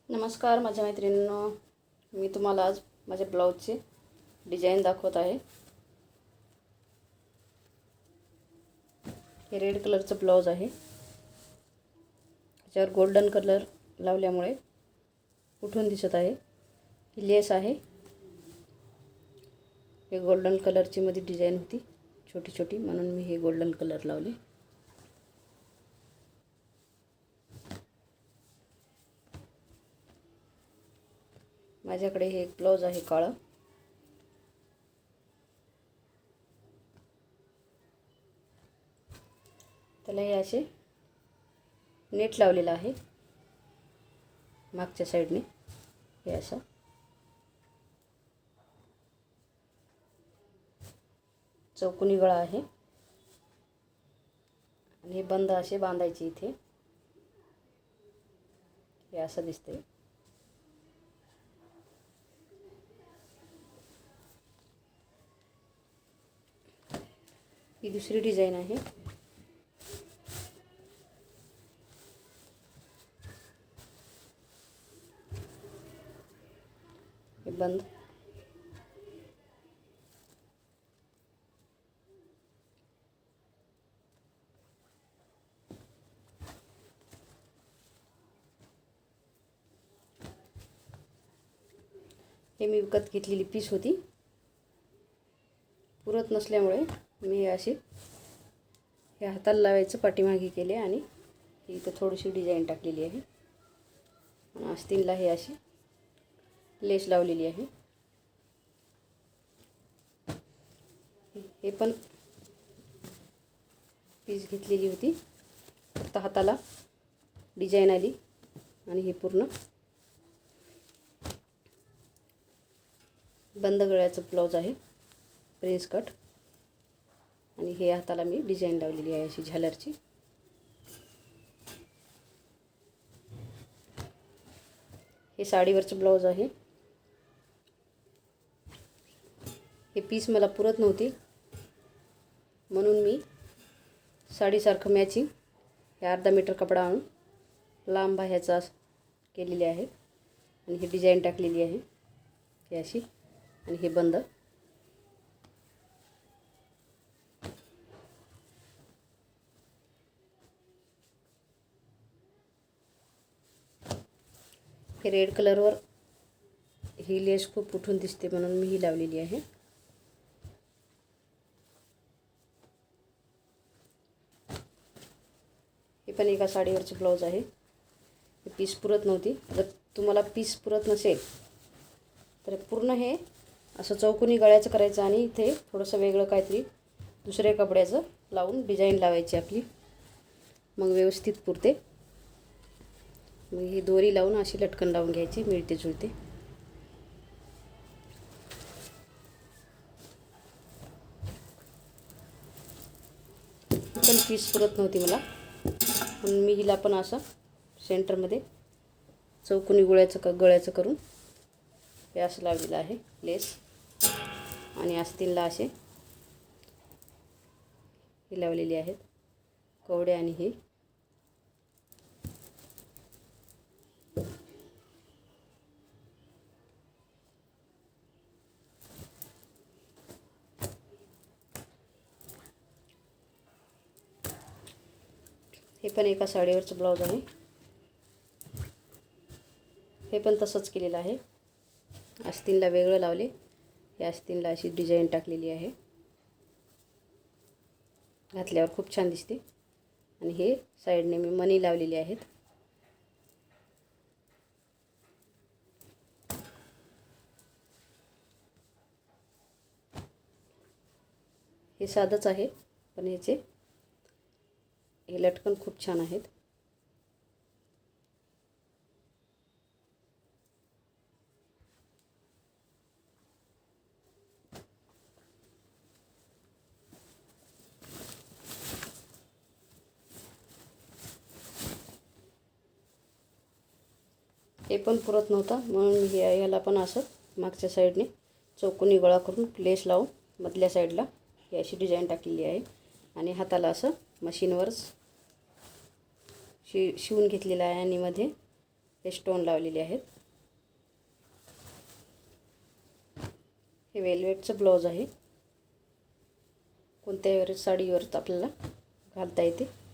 नमस्कार माझ्या मैत्रिणींनो, मी तुम्हाला आज माझ्या ब्लाऊजचे डिझाईन दाखवत आहे। हे रेड कलरचं ब्लाऊज आहे। त्याच्यावर गोल्डन कलर लावल्यामुळे उठून दिसत आहे। ही लेस आहे। हे गोल्डन कलरची मध्ये डिझाईन होती छोटी छोटी, म्हणून मी हे गोल्डन कलर लावले। माझ्याकडे हे एक ब्लाऊज आहे काळं। त्याला हे असे नेट लावलेला आहे मागच्या साईडने। हे असं चौकोनी गळा आहे आणि हे बंद असे बांधायचे इथे। हे असं दिसते। ही दुसरी डिझाईन आहे। हे बंद हे मी विकत घेतलेली पीस होती। पुरत नसल्यामुळे मी अशी हे हाताला लावायचं पाठीमागे केले आणि इथं थोडीशी डिझाईन टाकलेली आहे आणि आस्तीनला हे अशी लेस लावलेली आहे। हे पण पीस घेतलेली होती, फक्त हाताला डिझाईन आली आणि हे पूर्ण बंद गळ्याचं ब्लाऊज आहे, प्रिन्स कट। आणि हे हाताला मी डिझाईन लावलेली आहे अशी झालरची। हे साडीवरचं ब्लाऊज आहे। हे पीस मला पुरत नव्हती, म्हणून मी साडीसारखं मॅचिंग हे अर्धा मीटर कपडा आणून लांब ह्याचा केलेले आहे आणि हे डिझाईन टाकलेली आहे हे अशी। आणि हे बंद हे रेड कलरवर ही लेस खूप उठून दिसते, म्हणून मी ही लावलेली आहे। हे पण एका साडीवरचे ब्लाऊज आहे। हे पीस पुरत नव्हती। जर तुम्हाला पीस पुरत नसेल तर पूर्ण हे असं चौकोनी गळ्याचं करायचं आणि इथे थोडंसं वेगळं काहीतरी दुसऱ्या कपड्याचं लावून डिझाईन लावायची आपली, मग व्यवस्थित पुरते। मग ही दोरी लावून अशी लटकन लावून घ्यायची, मिळते जुळते। पण पीस पुरत नव्हती मला, म्हणून मी हिला पण असं सेंटरमध्ये चौकोनी गळ्याचं करून हे असं लावलेलं आहे लेस। आणि आस्तीनला असे हे लावलेले आहेत कवडे आणि हे पण एका साडीवरचं ब्लाऊज आहे। हे पण तसंच केलेलं आहे। आस्तीनला वेगळं लावले, या आस्तीनला अशी डिझाईन टाकलेली आहे। घातल्यावर खूप छान दिसते। आणि हे साईडने मी मणी लावलेली आहेत। हे साधंच आहे, पण हे लटकन खूप छान आहेत। हे पण पुरत नव्हतं, म्हणून मी याला पण असं मागच्या साईडने चौकोनी गळा करून लेस लावून मधल्या साईडला ही अशी डिझाईन टाकलेली आहे। आणि हाताला असं मशीनवर शिवून घेतलेलं आहे आणि मध्ये हे स्टोन लावलेले आहेत. हे वेल्वेटचं ब्लाऊज आहे. कोणत्याही साडीवर आपल्याला घालता येते.